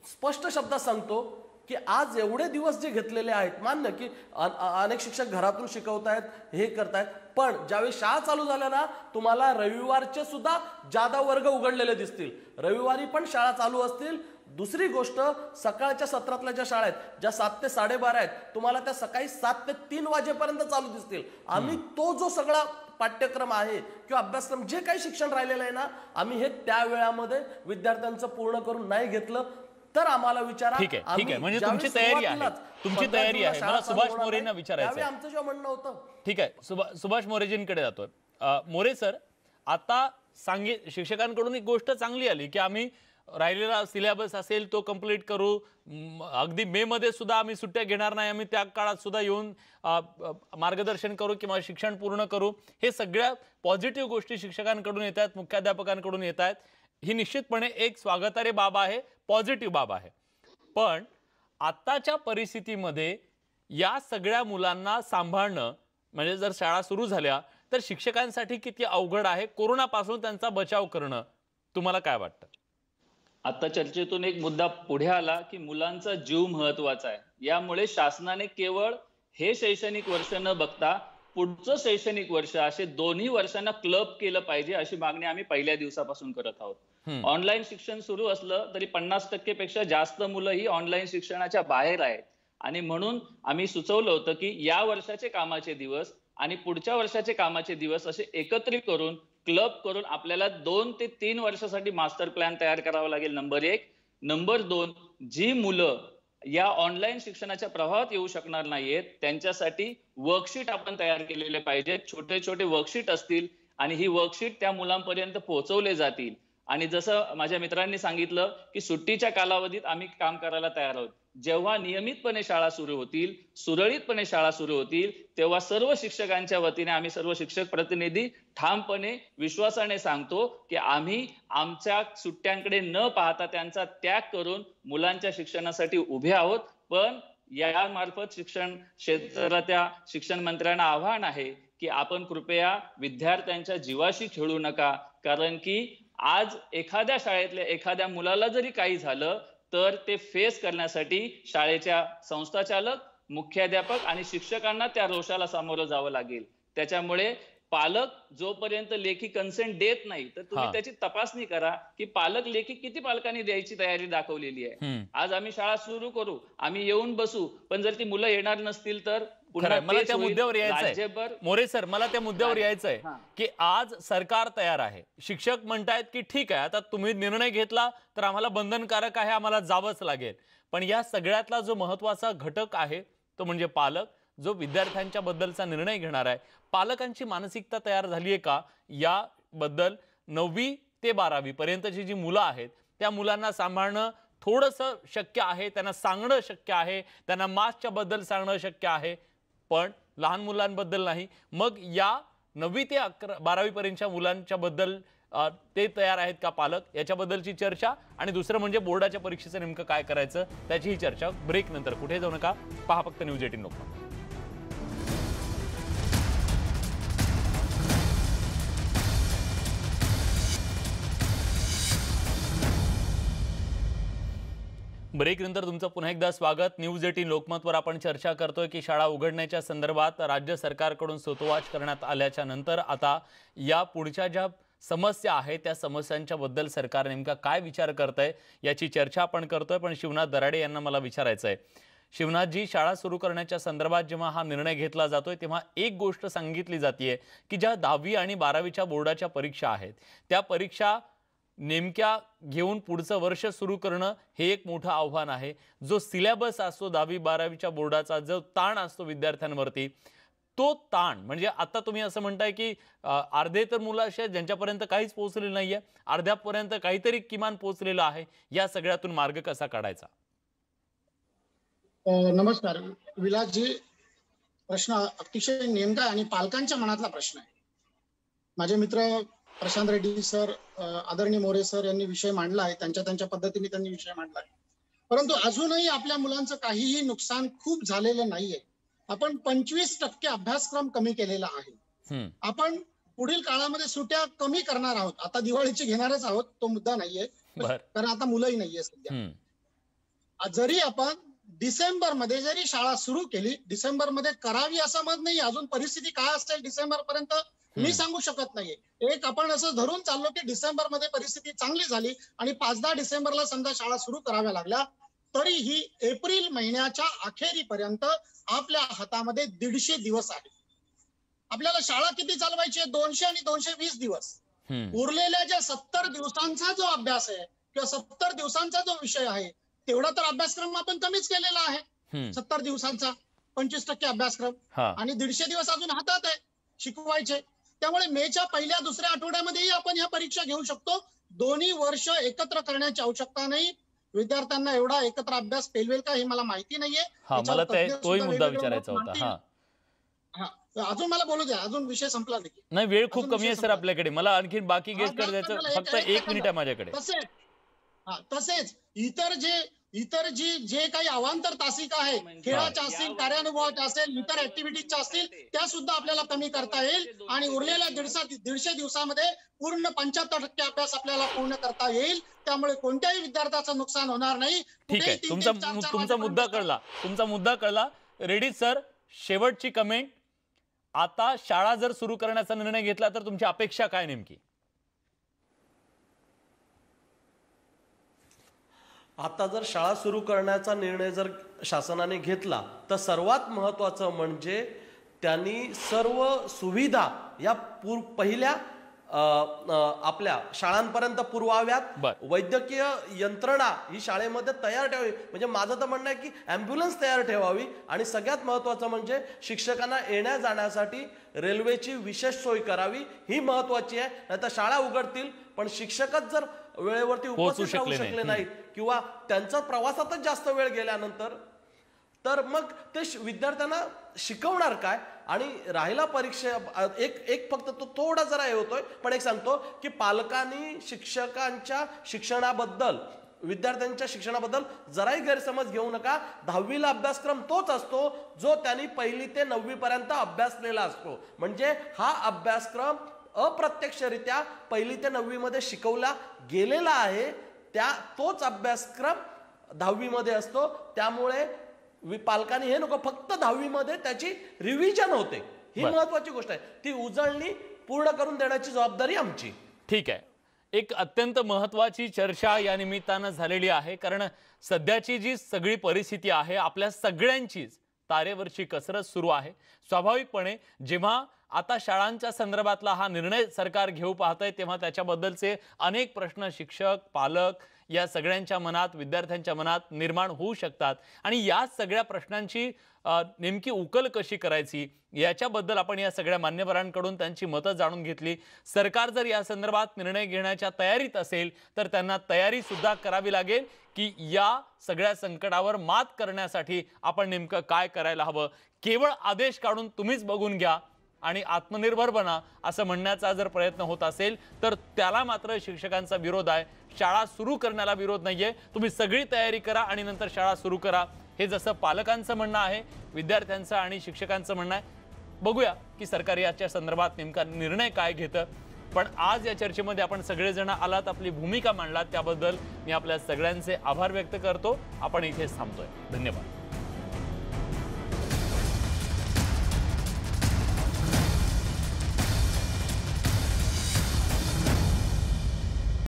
स्पष्ट शब्दात सांगतो की आज एवढे दिवस जे घेतलेले आहेत, मान्य की अनेक शिक्षक घरातून शिकवतायत, हे करतायत, पण ज्यावेळी शाळा चालू झाल्या ना, तुम्हाला रविवारचे सुद्धा जादा वर्ग उघडलेले दिसतील. रविवारी पण शाळा चालू असतील. दुसरी गोष्ट, सकाळच्या सत्रातल्या ज्या शाळा आहेत, ज्या 7 ते 12:30 आहेत, तुम्हाला त्या सकाळी 7 ते 3 वाजेपर्यंत चालू दिसतील. आम्ही तो जो सगळा पाठ्यक्रम आहे किंवा अभ्यासक्रम, जे काही शिक्षण राहिलेलं आहे ना, आम्ही हे त्या वेळामध्ये विद्यार्थ्यांचं पूर्ण करून नाही घेतलं तर आम्हाला विचारा. ठीक आहे, म्हणजे तुमची तयारी आहे. मला सुभाष मोरेंना विचारायचं, आमचं जे म्हणणं होतं. ठीक आहे, सुभाष मोरेजींकडे जातो. मोरे सर, आता शिक्षकांकडून एक गोष्ट चांगली आली की आम्ही राहिलेला सिलेबस असेल तो कंप्लीट करू, अगदी मे मध्ये सुद्धा आम्ही सुट्ट्या घेणार नाही, आम्ही त्या काळात सुद्धा येऊन मार्गदर्शन करू किंवा शिक्षण पूर्ण करू. हे सगळ्या पॉझिटिव्ह गोष्टी शिक्षकांकडून येत आहेत, मुख्याध्यापकांकडून येत आहेत. ही निश्चितपणे एक स्वागतार्ह बाब आहे, पॉझिटिव्ह बाब आहे. पण आताच्या परिस्थितीमध्ये या सगळ्या मुलांना सांभाळणं, म्हणजे जर शाळा सुरू झाल्या तर शिक्षकांसाठी किती अवघड आहे कोरोनापासून त्यांचा बचाव करणं, तुम्हाला काय वाटतं? आता चर्चेतून एक मुद्दा पुढे आला की मुलांचा जीव महत्वाचा आहे. यामुळे शासनाने केवळ हे शैक्षणिक वर्ष न बघता पुढचं शैक्षणिक वर्ष, असे दोन्ही वर्षांना क्लब केलं पाहिजे, अशी मागणी आम्ही पहिल्या दिवसापासून करत आहोत. ऑनलाईन शिक्षण सुरू असलं तरी 50% पेक्षा जास्त मुलं ही ऑनलाईन शिक्षणाच्या बाहेर आहेत. आणि म्हणून आम्ही सुचवलं होतं की या वर्षाचे कामाचे दिवस आणि पुढच्या वर्षाचे कामाचे दिवस असे एकत्रित करून, क्लब करून आपल्याला 2 ते 3 वर्षासाठी मास्टर प्लॅन तयार करावा लागेल. नंबर 1. नंबर 2, जी मुलं या ऑनलाईन शिक्षणाच्या प्रभावात येऊ शकणार नाहीयेत त्यांच्यासाठी वर्कशीट आपण तयार केलेले पाहिजेत. छोटे छोटे वर्कशीट असतील आणि ही वर्कशीट त्या मुलांपर्यंत पोहोचवले जातील. आणि जसं माझ्या मित्रांनी सांगितलं की सुट्टीच्या कालावधीत आम्ही काम करायला तयार आहोत. जेव्हा नियमितपणे शाळा सुरू होतील, सुरळीतपणे शाळा सुरू होतील, तेव्हा सर्व शिक्षकांच्या वतीने आम्ही सर्व शिक्षक प्रतिनिधी ठामपणे विश्वासाने सांगतो की आम्ही आमच्या सुट्ट्यांकडे न पाहता त्यांचा त्याग करून मुलांच्या शिक्षणासाठी उभे आहोत. पण यामार्फत शिक्षण क्षेत्राच्या शिक्षण मंत्र्यांना आव्हान आहे की आपण कृपया विद्यार्थ्यांच्या जीवाशी खेळू नका. कारण की आज एखाद्या शाळेतल्या एखाद्या मुलाला जरी काही झालं तर ते फेस करण्यासाठी शाळेच्या संस्थाचालक, मुख्याध्यापक आणि शिक्षकांना त्या रोषाला सामोरं जावं लागेल. त्याच्यामुळे पालक जोपर्यंत लेखी कन्सेंट देत नाही तर तुम्ही त्याची तपासणी करा की पालक लेखी किती पालकांनी द्यायची तयारी दाखवलेली आहे. आज आम्ही शाळा सुरू करू, आम्ही येऊन बसू, पण जर ती मुलं येणार नसतील तर मला त्या मुद्द्यावर यायचंय. मोरे सर, मला त्या मुद्द्यावर यायचंय की आज सरकार तयार आहे, शिक्षक म्हणतायत की ठीक आहे, आता तुम्ही निर्णय घेतला तर आम्हाला बंधनकारक आहे, आम्हाला जावंच लागेल. पण या सगळ्यातला जो महत्वाचा घटक आहे तो म्हणजे पालक, जो विद्यार्थ्यांच्या बद्दलचा निर्णय घेणार आहे. पालकांची मानसिकता तयार झाली आहे का याबद्दल? 9वी ते 12वी पर्यंतची जी मुलं आहेत त्या मुलांना सांभाळणं थोडंसं शक्य आहे, त्यांना सांगणं शक्य आहे, त्यांना मास्कच्या बद्दल सांगणं शक्य आहे, पण लहान मुलांबद्दल नाही. मग या 9वी ते 12वी पर्यंतच्या मुलांच्या बद्दल ते तयार आहेत का पालक, याच्याबद्दलची चर्चा, आणि दुसरं म्हणजे बोर्डाच्या परीक्षेचं नेमकं काय करायचं त्याची ही चर्चा. ब्रेक नंतर कुठे जाऊ नका, पहा फक्त न्यूज 18 लोकमत. ब्रेक नंतर तुमचं पुन्हा एकदा स्वागत. न्यूज 18 लोकमतवर आपण चर्चा करतोय की शाळा उघडण्याच्या संदर्भात राज्य सरकारकडून सूतोवाच करण्यात आल्याच्या नंतर आता या पुढच्या ज्या समस्या आहेत त्या समस्यांच्या बद्दल सरकार नेमका काय विचार करतंय याची चर्चा आपण करतोय. पण शिवनाथ दराडे यांना मला विचारायचं आहे. शिवनाथजी, शाळा सुरू करण्याच्या संदर्भात जेव्हा हा निर्णय घेतला जातोय तेव्हा एक गोष्ट सांगितली जाते की ज्या 10वी आणि 12वीच्या बोर्डाच्या परीक्षा आहेत त्या परीक्षा नेमक्या घेऊन पुढचं वर्ष सुरू करणं हे एक मोठं आव्हान आहे. जो सिलेबस असतो 10वी 12वीच्या बोर्डाचा, जो ताण असतो विद्यार्थ्यांवरती, तो ताण म्हणजे आता तुम्ही असं म्हणताय की अर्धे तर मुलं असे आहेत ज्यांच्यापर्यंत काहीच पोहोचलेलं नाहीये, अर्ध्यापर्यंत काहीतरी किमान पोहोचलेलं आहे. या सगळ्यातून मार्ग कसा काढायचा? नमस्कार विलासजी, प्रश्न अतिशय नेमका आणि पालकांच्या मनातला प्रश्न आहे. माझे मित्र प्रशांत रेड्डी सर, आदरणीय मोरे सर यांनी विषय मांडला आहे, त्यांच्या पद्धतीने त्यांनी विषय मांडला आहे. परंतु अजूनही आपल्या मुलांचं काहीही नुकसान खूप झालेलं नाहीये. आपण 25% अभ्यासक्रम कमी केलेला आहे. आपण पुढील काळामध्ये सुट्ट्या कमी करणार आहोत. आता दिवाळीची घेणारच आहोत, तो मुद्दा नाहीये, कारण आता मुलंही नाहीये सध्या. जरी आपण डिसेंबरमध्ये जरी शाळा सुरू केली, डिसेंबरमध्ये करावी असं मत नाही. अजून परिस्थिती काय असेल डिसेंबर पर्यंत मी सांगू शकत नाहीये. एक आपण असं धरून चाललो की डिसेंबरमध्ये परिस्थिती चांगली झाली आणि 5-10 डिसेंबरला समजा शाळा सुरू कराव्या लागल्या, तरीही एप्रिल महिन्याच्या अखेरीपर्यंत आपल्या हातामध्ये 150 दिवस आहे. आपल्याला शाळा किती चालवायची आहे? 200 आणि 220 दिवस. उरलेल्या ज्या 70 दिवसांचा जो अभ्यास आहे किंवा 70 दिवसांचा जो विषय आहे तेवढा तर अभ्यासक्रम आपण कमीच केलेला आहे. 70 दिवसांचा 25% अभ्यासक्रम आणि 150 दिवस अजून हातात आहे शिकवायचे. त्यामुळे मेच्या पहिल्या दुसऱ्या आठवड्यामध्येही आपण ह्या परीक्षा घेऊ शकतो. दोन्ही वर्ष एकत्र करण्याची आवश्यकता नाही. विद्यार्थ्यांना एवढा एकत्र अभ्यास पेलवेल का हे मला माहिती नाहीये. मला तोही मुद्दा विचारायचा होता. अजून मला बोलू द्या, अजून विषय संपला नाही. वेळ खूप कमी आहे सर आपल्याकडे. मला आणखी बाकी गेस्ट करायचं, फक्त 1 मिनिट आहे माझ्याकडे. तसेच इतर जे काही अवांतर तासिका आहे, खेळाच्या असतील, कार्यानुभवाच्या असेल, इतर ऍक्टिव्हिटीच्या असतील, त्या सुद्धा आपल्याला कमी करता येईल आणि उरलेल्या 150 दिवसामध्ये पूर्ण 75% अभ्यास आपल्याला पूर्ण करता येईल. त्यामुळे कोणत्याही विद्यार्थ्याचं नुकसान होणार नाही. ठीक आहे, तुमचा मुद्दा कळला. रेड्डी सर, शेवटची कमेंट. आता शाळा जर सुरू करण्याचा निर्णय घेतला तर तुमची अपेक्षा काय नेमकी? आता जर शाळा सुरू करण्याचा निर्णय जर शासनाने घेतला तर सर्वात महत्त्वाचं म्हणजे त्यांनी सर्व सुविधा या पहिल्या आपल्या शाळांपर्यंत पुरवाव्यात. वैद्यकीय यंत्रणा ही शाळेमध्ये तयार ठेवावी. म्हणजे माझं तर म्हणणं आहे की ॲम्ब्युलन्स तयार ठेवावी आणि सगळ्यात महत्त्वाचं म्हणजे शिक्षकांना येण्या जाण्यासाठी रेल्वेची विशेष सोय करावी. ही महत्त्वाची आहे. नाहीतर शाळा उघडतील पण शिक्षकच जर वेळेवरती उपस्थित राहू शकले नाहीत किंवा त्यांचा प्रवासातच जास्त वेळ गेल्यानंतर तर मग ते विद्यार्थ्यांना शिकवणार काय? आणि राहिला परीक्षा एक फक्त तो थोडा जरा हे होतोय, पण एक सांगतो की पालकांनी शिक्षकांच्या शिक्षणाबद्दल, विद्यार्थ्यांच्या शिक्षणाबद्दल जराही गैरसमज घेऊ नका. 10वीला अभ्यासक्रम तोच असतो जो त्यांनी 1ली ते 9वी पर्यंत अभ्यासलेला असतो. म्हणजे हा अभ्यासक्रम अप्रत्यक्षरित्या 1ली ते 9वी मध्ये शिकवला गेलेला आहे. तोच अभ्यासक्रम 10वी मध्ये असतो. त्यामुळे पालकांनी हे नको फक्त 10वी मध्ये त्याची रिव्हिजन होते, ही महत्वाची गोष्ट आहे. ती उजळणी पूर्ण करून देण्याची जबाबदारी आमची. ठीक आहे, एक अत्यंत महत्वाची चर्चा या निमित्तानं झालेली आहे. कारण सध्याची जी सगळी परिस्थिती आहे आपल्या सगळ्यांचीच तारेवरची कसरत सुरू आहे. स्वाभाविकपणे जेव्हा आता शाळांच्या संदर्भातला हा निर्णय सरकार घेऊ पाहतंय तेव्हा त्याच्याबद्दलचे अनेक प्रश्न शिक्षक, पालक या सगळ्यांच्या मनात, विद्यार्थ्यांच्या मनात निर्माण होऊ शकतात. आणि या सगळ्या प्रश्नांची नेमकी उकल कशी करायची याच्याबद्दल आपण या सगळ्या मान्यवरांकडून त्यांची मतं जाणून घेतली. सरकार जर या संदर्भात निर्णय घेण्याच्या तयारीत असेल तर त्यांना तयारी सुद्धा करावी लागेल की या सगळ्या संकटावर मात करण्यासाठी आपण नेमकं काय करायला हवं. केवळ आदेश काढून तुम्हीच बघून घ्या आणि आत्मनिर्भर बना असं म्हणण्याचा जर प्रयत्न होत असेल तर त्याला मात्र शिक्षकांचा विरोध आहे. शाळा सुरू करण्याला विरोध नाहीये. तुम्ही सगळी तयारी करा आणि नंतर शाळा सुरू करा, हे जसं पालकांचं म्हणणं आहे, विद्यार्थ्यांचं आणि शिक्षकांचं म्हणणं आहे. बघूया की सरकार याच्या संदर्भात नेमका निर्णय काय घेतं. पण आज या चर्चेमध्ये आपण सगळेजण आलात, आपली भूमिका मांडलात, त्याबद्दल मी आपल्या सगळ्यांचे आभार व्यक्त करतो. आपण इथेच थांबतोय. धन्यवाद.